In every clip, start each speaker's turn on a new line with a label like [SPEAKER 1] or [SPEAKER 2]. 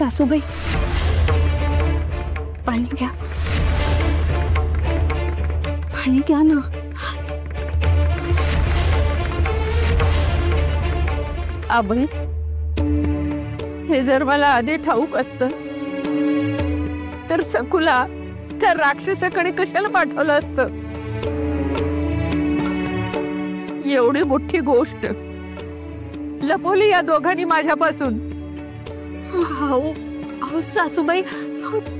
[SPEAKER 1] सासूबाई पाणी घ्या, पाणी घ्या ना।
[SPEAKER 2] आबाई, हे जर मला आधी ठाऊक असतं तर सकुला त्या राक्षसाकडे कशाला पाठवलं असतं? एवढी मोठी गोष्ट लपवली या दोघांनी माझ्यापासून।
[SPEAKER 1] अहो सासूबाई,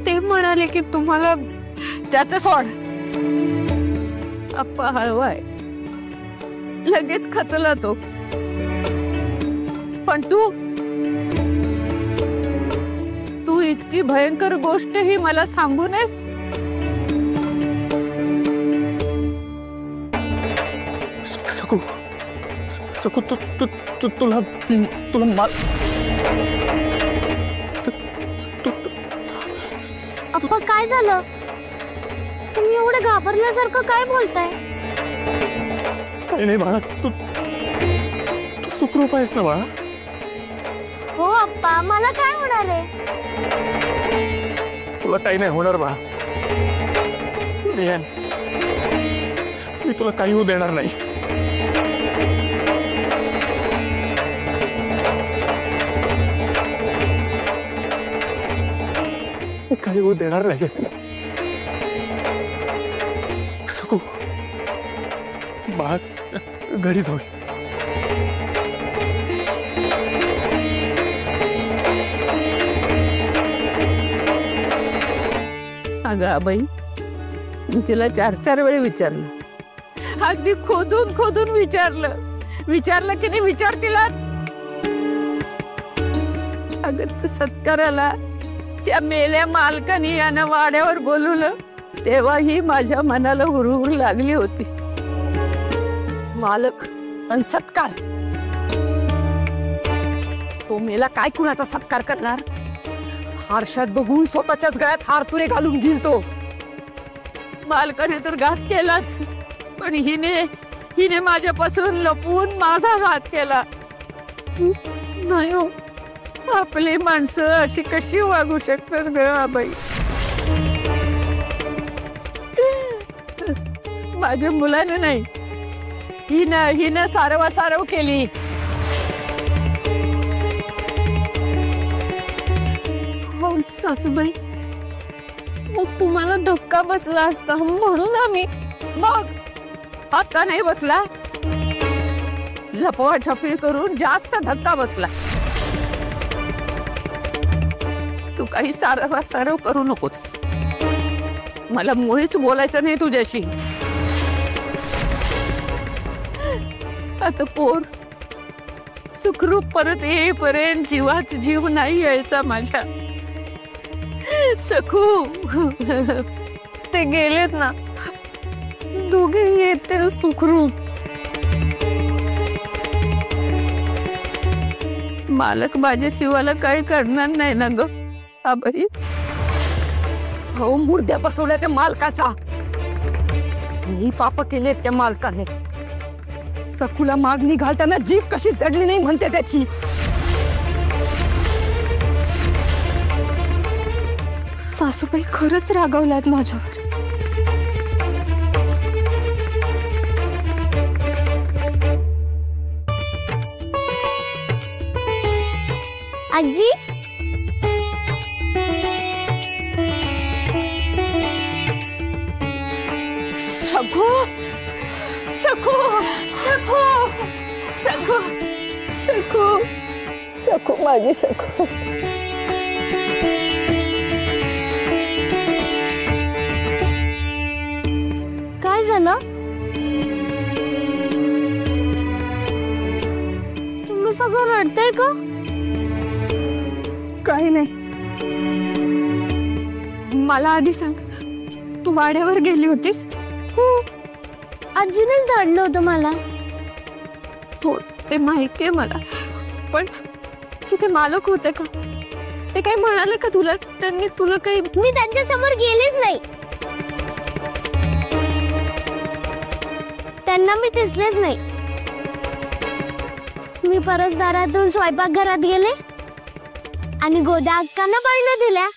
[SPEAKER 1] ते म्हणाले की तुम्हाला।
[SPEAKER 2] त्याचं सोड, अप्पा हळवाय, लगेच खचला तो। पण तू इतकी भयंकर गोष्ट ही मला सांगू नयेस।
[SPEAKER 3] सकू, सकू, तुला
[SPEAKER 1] अप्पा काय झालं? तुम्ही एवढं घाबरल्यासारखं काय बोलताय?
[SPEAKER 3] काही नाही बाळा, तू सुखरूप आहेस ना बाळा?
[SPEAKER 1] हो अप्पा, मला काय होणार आहे?
[SPEAKER 3] तुला काही नाही होणार बाळा, मी तुला काही होऊ देणार नाही। काही होऊ देणार नाही सकू, बाळा घरी जाऊ।
[SPEAKER 2] अगं आबाई, मी तिला 4 वेळा विचारलं, अगदी खोदून खोदून विचारलं की नाही विचार तिलाच। अगं सत्काराला त्या मेल्या मालकाने यानं वाड्यावर बोलवलं तेव्हाही माझ्या मनाला हुरहुर लागली होती। मालक आणि सत्कार, तो मेला काय कुणाचा सत्कार करणार? हारशात बघून स्वतःच्याच गळ्यात हारतुरे घालून घेईल तो। मालकाने तर घात केलाच, पण हिने माझ्यापासून लपवून माझा घात केला। नाही हो, आपली माणसं अशी कशी वागू शकतात ग आबाई? माझ्या मुलाने नाही, हिनं सारव केली।
[SPEAKER 1] हो सासूबाई, मग तुम्हाला धक्का बसला असता म्हणून आम्ही।
[SPEAKER 2] मग आता नाही बसला, लपवाछपवी करून जास्त धक्का बसला। तू काही सारव करू नकोस, मला मुळीच बोलायचं नाही तुझ्याशी। आता पोर सुखरूप परत येईपर्यंत जीवात जीव नाही यायचा माझ्या। सखू,
[SPEAKER 1] ते गेलेत ना, दोघे येतील सुखरूप।
[SPEAKER 2] मालक माझ्या शिवाला काही करणार नाही ना ग आबाई?
[SPEAKER 4] हो, मुर्द्या बसवल्या त्या मालकाचा। मी पाप केलेत त्या मालकाने। सखूला मागणी घालताना जीभ कशी जडली नाही म्हणते त्याची।
[SPEAKER 1] सासूबाई खरंच रागावल्यात माझ्यावर। आजी,
[SPEAKER 2] सखू, सखू, सखू, सखू, सखू, सखू, माझी सखू।
[SPEAKER 1] काय झालं? तुम्ही सगळं रडताय का?
[SPEAKER 4] काही नाही।
[SPEAKER 1] मला आधी सांग, तू वाड्यावर गेली होतीस? हो, आजीनेच धाडलं होतं मला।
[SPEAKER 2] हो, ते माहितीये मला, पण तिथे मालक होते का? ते काही म्हणाले का तुला? त्यांनी तुला काही?
[SPEAKER 1] मी त्यांच्या समोर गेलीच नाही, त्यांना मी दिसलेच नाही। मी परसदारातून स्वयंपाकघरात गेले आणि गोदा अक्कांना बरणं दिल्या.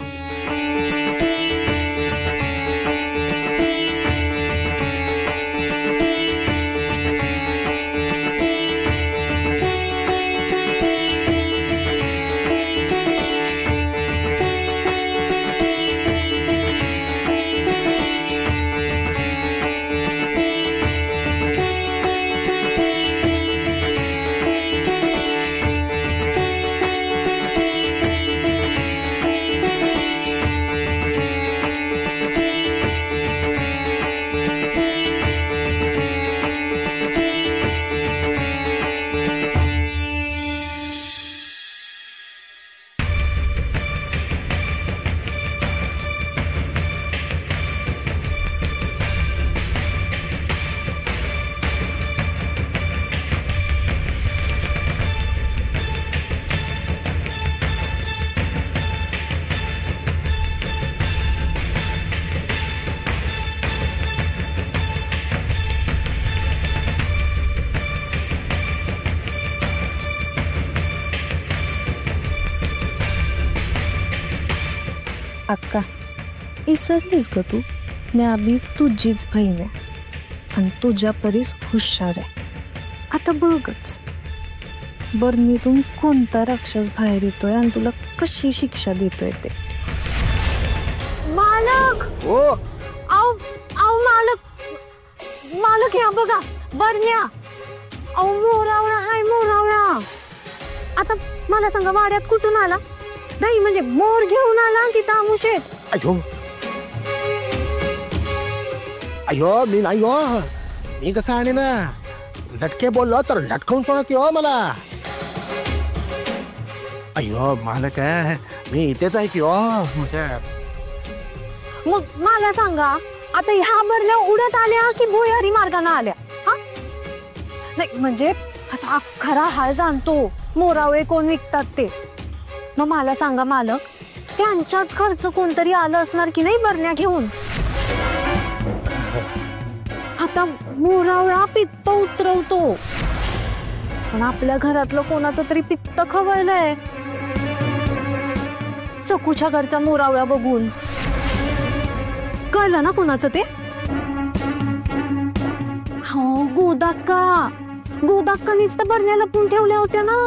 [SPEAKER 5] अक्का इसरलीस ग तू. मी आम्ही तुझीच बहीण आहे आणि तुझ्या परीस हुशार आहे. आता बघच बरणीतून कोणता राक्षस बाहेर येतोय आणि तुला कशी शिक्षा देतोय ते.
[SPEAKER 1] मालक
[SPEAKER 3] ओ
[SPEAKER 1] आओ आओ मालक या बघा बरण्या. अहो मोरावळा हाय मोरावळा. आता मला सांगा वाड्यात कुठून आला? नाही म्हणजे मोर घेऊन आला की तामुशे?
[SPEAKER 3] अयो अयो मी नाही हो. मी कसं आणि ना लटके बोललो तर लटकवून सोडत हो मला. अयो मालक आहे मी इथेच आहे की हो.
[SPEAKER 1] मग मला सांगा आता ह्या बरण्या उडत आल्या की भुयारी मार्गाने आल्या? हा नाही म्हणजे आता खरा हाल जाणतो मोरावळे कोण विकतात ते. मग मला सांगा मालक त्यांच्याच खर्च कोणतरी आलं असणार की नाही बरण्या घेऊन? आता मोरावळा पित्त उतरवतो पण आपल्या घरातलं कोणाचं तरी पित्त खवळलंय चकूच्या घरचा मोरावळा बघून. कळलं ना कोणाचं ते? हो गोदाक्कानीच तर बरण्या लपून ठेवल्या होत्या ना.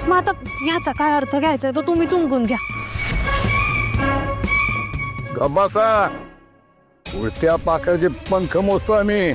[SPEAKER 1] मग आता ह्याचा काय अर्थ घ्यायचा तो तुम्ही चुंकून घ्या.
[SPEAKER 6] गब्बासा उडत्या पाखरचे पंख मोजतो आम्ही.